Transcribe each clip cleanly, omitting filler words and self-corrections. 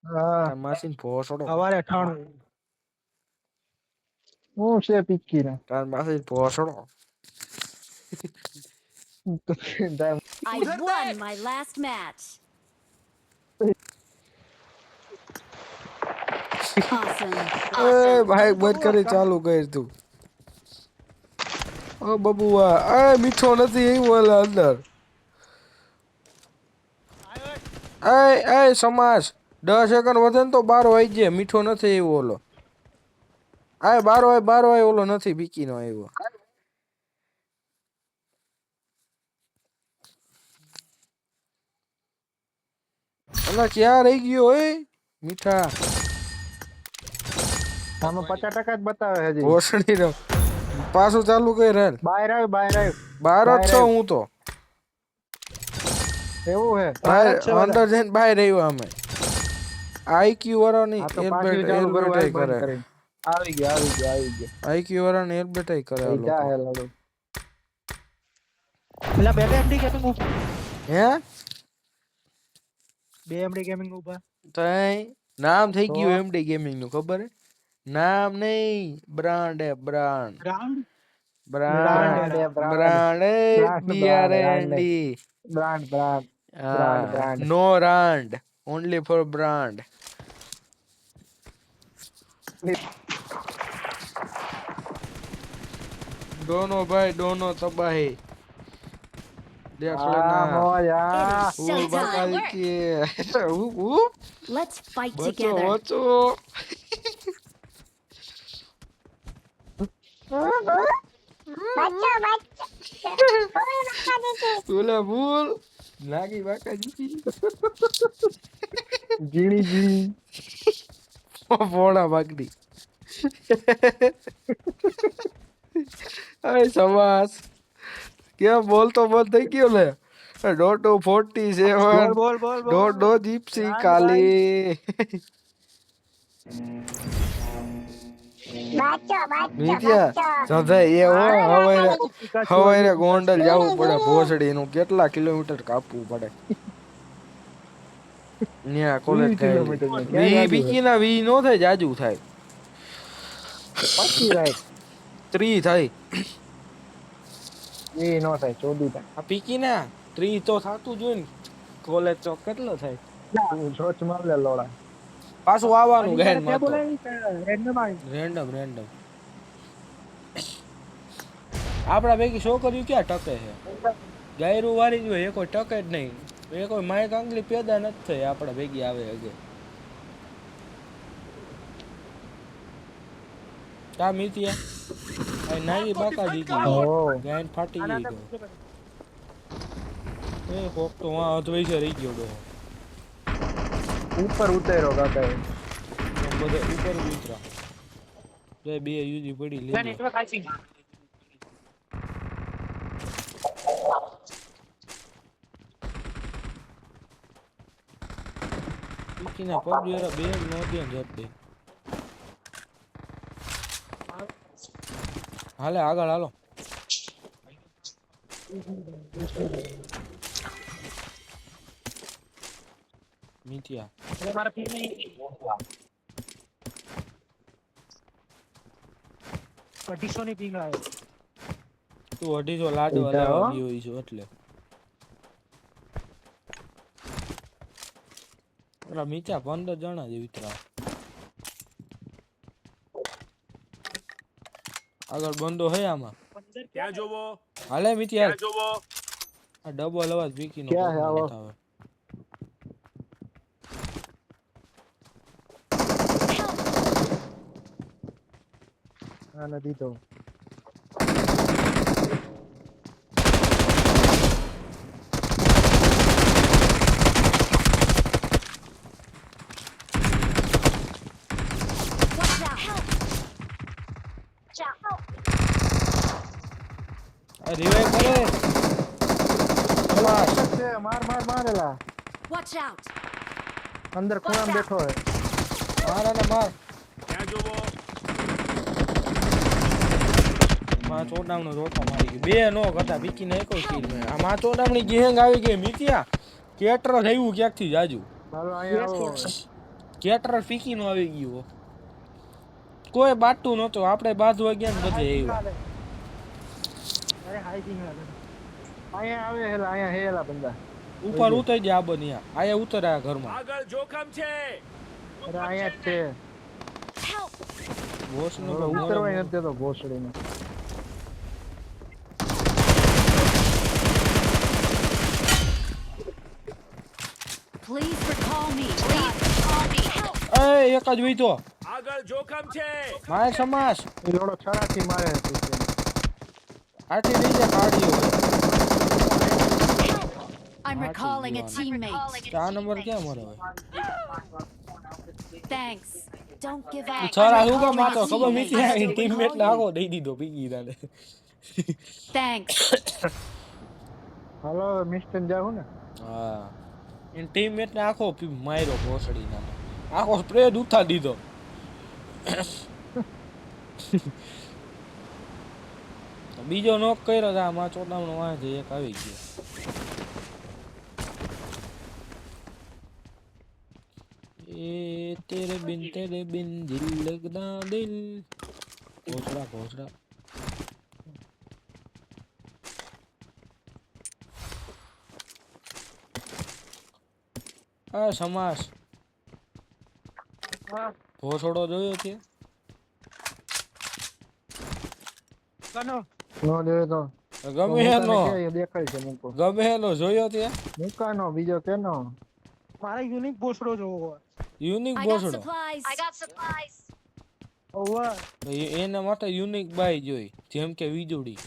હા તાર માસીન ભોસડો સવારે 98 હું છે પીકી ના તાર માસીન ભોસડો I won my last match. Awesome. એ ભાઈ બંધ કરી ચાલુ કર તું ઓ બબુઆ એ મીઠો નથી એ ઓલા અંદર એ સમાસ 10 સેકન્ડ વધે ને તો 12 વાઈ જાય મીઠો નથી એવો ઓલો આ 12 વાય ઓલો નથી પીકી નો આવ્યો અલા ક્યાં રહી ગયો ઓય મીઠા આમાં 50% જ બતાવે હજી ભોસડી નો પાછું ચાલુ કર હાલ બહાર આવ્યો બહાર જ છો હું તો એવું હે બહાર અંદર જઈને બહાર આવ્યો અમે આઈક્યુ વાળાની આ તો પાછી ચાલુ કરવું એડવર્ટાઈઝ બંધ કરે કરી આવી ગયો આઈક્યુ વાળાની એડવર્ટાઈઝ કરે આ એ જા લોકો હે લડો પેલા બે એમડી ગેમિંગ ઉભા હે બે એમડી ગેમિંગ ઉભા તઈ નામ થઈ ગયું એમડી ગેમિંગ નું ખબર હે નામ નહીં બ્રાન્ડ હે brand round brand brand B R N D brand નો રાન્ડ ઓનલી ફોર બ્રાન્ડ दोनों भाई दोनों तबाही देख लेना મોયા वो बकाई की Let's fight बचो together. बचो बोला भूल लागी बाका जी જીણી फोड़ा बागड़ी अरे समास क्या बोल तो मत થઈ ગયો લે ડોટો 47 બોલ ડોડો જીપ્સી કાલી મીઠિયા સધા એ હવારે ગોંડલ જવું પડે ભોસડી નું કેટલા કિલોમીટર કાપવું પડે ન્યા કોલેજ કિલોમીટર વી બીકી ના વી નો થાય જાજુ થાય પછી રાઈટ 3 થાય એ નો થાય 14 થાય આ પીકી ના 3 તો થાતું જોઈએ ને કોલેજ ચોક કેટલો થાય તું સોચ માર લે લોડા પાછું આવવાનું ગહેન માં તો રેન્ડમ આવી રેન્ડમ આપડા ભેગી છોકરીઓ ક્યાં ટકે છે ગાયરું વાળી જ હોય એ કોઈ ટકે જ નહીં એ કોઈ માય કાંગલી પેદા નથી થઈ આપડા ભેગી આવે હગે કા મીતિયા આ નાની બાકા દીધી ગાયન ફાટી ગઈ ગયો એ કોક તો વાં અધવઈ છે રહી ગયો ડો ઉપર ઉતર્યો કાકા બધે ઉપર ઉતરા જે બે યુજી પડી લે નેટવર્ક આઈ પીકીના પબજી વાળા બે નો ધ્યાન જત હાલે આગળ હાલો મીઠિયા મારા પી નહીં 250 ની પિંગ આવે તું 250 લાડવા લેવા ગયો હોય છો એટલે ઓલા મીઠા 15 જણા જ વિતરા આગળ બંધો હે આમાં ક્યાં જોવો હાલે મીઠિયા ક્યાં જોવો આ ડબલ અવાજ વીકી નો ક્યાં હે આવો? આવે આ નથી તો Watch out. Help. આ રિવાઇવ કરે ખલાસ છે મારેલા Watch out. અંદર ખૂણામાં બેઠો હે માર અને માર ક્યાં જોવો માં ચોડામનો રોટો મારી ગયો બે નો હતા વીકી ને એકો કિલ મે આ માં ચોડામની ગેંગ આવી ગઈ મીઠિયા કેટર થયું ક્યાંકથી જાજુ હાલો અહીંયા આવો કેટર ફીકી નો આવી ગયો કોઈ બાટતું નતો આપણે બાંધવા ગયા ને બધે આવ્યા અરે હાઈ પિંગ લાગે અહીંયા આવે હેલા અહીંયા હેલા બંદા ઉપર ઉતરી ગયા આ બન્યા આયા ઉતર આ ઘરમાં આગળ જોખમ છે અરે અહીંયા જ છે Help! બોસ નો હવે ઉતરવાય નથી દેતો ભોસડીને Please recall me. Please recall me. Help! એ એક જ વીતો આગળ જોખમ છે માય સમાસ એ લોડો છરાથી મારે છે આથી લઈ જા કાઢ્યો I'm recalling a teammate. આ નંબર ક્યાં મારો હોય Thanks. Don't give up. છરા I'm હું કામ recalling માતો a ખબર teammate. નથી I આ still ટીમમેટ recall લાગો you. દઈ દીધો પીકી દાને Thanks. હાલો મિસ્ટર જાવ ને હા એન ટીમમેટ ને આખો માર્યો ભોસડી ના આખો સ્પ્રેડ ઉઠા દીધો બીજો નોક કર્યો તો આમાં ચોટામણો વાંધો એક આવી ગયો એ તેરે બિન દિલ લગના દિલ ઘોસડા આ સમાસ ભોસડો જોયો છે કનો નો દેવે તો ગમે એનો દેખાય છે મૂકો ગમે એનો જોયો તે મૂકાનો બીજો કેનો મારે યુનિક બોસડો જોવો unique I got ભોસડો supplies. I got supplies. Over એના માટે યુનિક બાઈ જોઈ જેમ કે વીજળી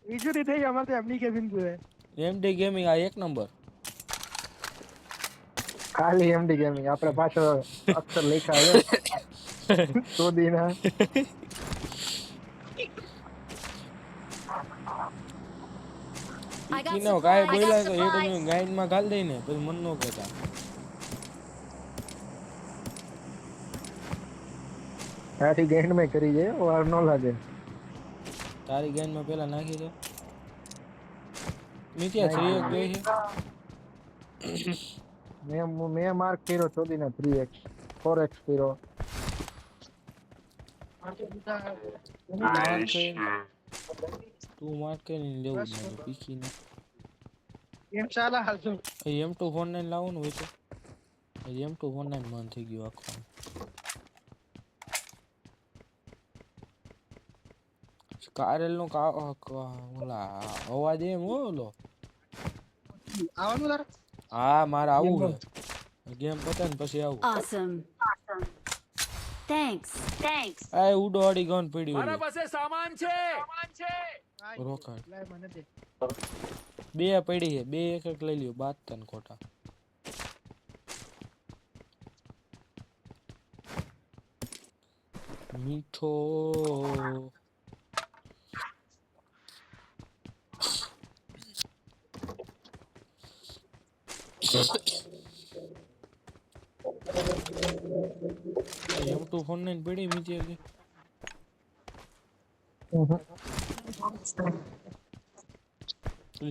ઈજુરી થઈ અમારે તો એમની કેબિન જોઈએ એમડી ગેમિંગ આ એક નંબર ખાલી એમડી ગેમિંગ આપણે પાછો અક્ષર લખ્યા છે સોદીના I got કીનો ગાય supplies. બોલ્યા તો એ તમે ગાઈન માં ગાલ દઈ ને પછી મન નો કહેતા આથી ગેન્ડ માં કરી જાય વાર નો લાગે તારી ગાઈન માં પેલા નાખી દે નીતિયા 3x ગઈ છે મેં માર્ક કર્યો સોદીના 3x 4x કર્યો તું માર કે નહીં લેવું જ નહીં પીકી ને એમ ચાલા હાલજો M249 લાવો ને હોય તો M249 મન થઈ ગયું આખો કારેલ નો ઓલા અવાજ એમ ઓલો આવવાનું તારે હા મારે આવું છે ગેમ પતે ને પછી આવું Awesome. Thanks. Thanks. આ ઉડો અડી ગન પડી મારા પાસે સામાન છે રોકાણ લાય મને દે બે પડી છે બે એક એક લઈ લ્યો બાદ તન ખોટા મીઠો M249 પડી મીઠી હતી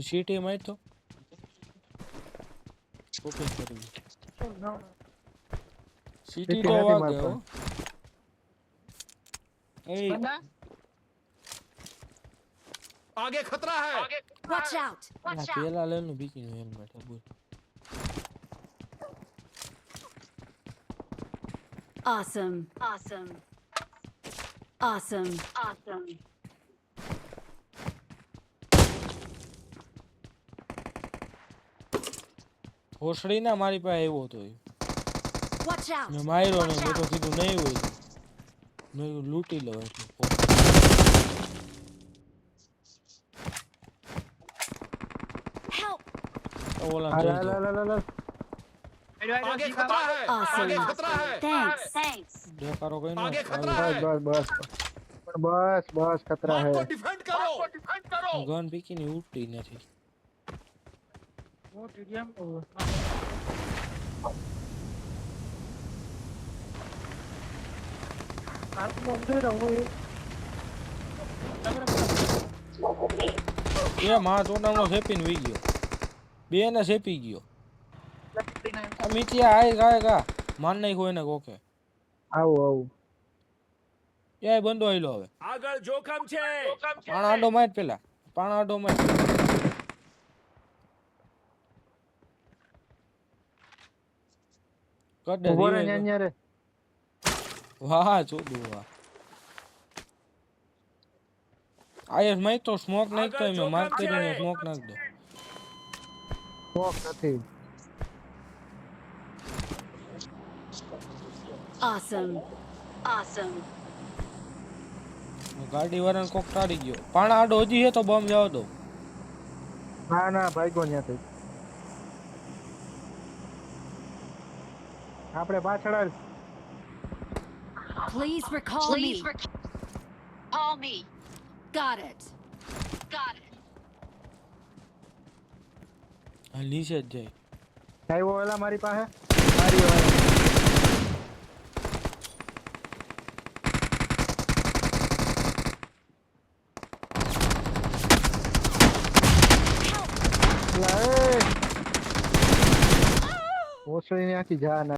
સીટી માં તો ઓપન કરી સીટી તો વાગે હો એ બંદા आगे खतरा है Watch out. Watch out. પેલા લેનું બીકી નું હેલ્મેટ બોલ Awesome. Awesome. Awesome. Awesome. ભોસડી ના મારી પાસે આવ્યો તો Watch out. મેં માર્યો ને મેં તો કીધું નહીં હોય તો મેં કીધું લૂંટી લો એટલે Help. ઓલા હાલ જઈ હાલ દો. હાલ હાલ आगे खतरा है Awesome. आगे खतरा है Thanks. Thanks. દેખાડો કઈ આગે નો ખતરા બસ બસ બસ બસ બસ ખતરા मार्क को है डिफेंड करो ગન પીકી ની ઉઠતી નથી ઓ ટીડીએમ ઓવર આ તો અંદર રહો એ માં ચોટાનો સેપીને વી ગયો બે ને સેપી ગયો આ મિતિયા આય માર નહીં કોઈ ને કોકે આવું એ બંધો આયલો હવે આગળ જોખમ છે. પાણા આડો માર પેલા પાણા આડો માર કડે ઉભો રે રીવે ન્યા રે. વાહ ચોદુ વાહ આયસ મય તો સ્મોક નાખ તો મે માર કરીને સ્મોક નાખ દો શોખ નથી. Awesome. Awesome. ગાડી વાળાને કોક ટાળી ગયો પાણા આડો હજી હે તો બોમ્બ જાવ દો ના ભાઈગો ન્યાથી. આપણે પાછળ હાલ. Please recall me. Call me. Got it. Got it. આ નીચે જ જાય આવ્યો એલા મારી પાસે. મારી વાળા. ઓસળી ની આખી જાન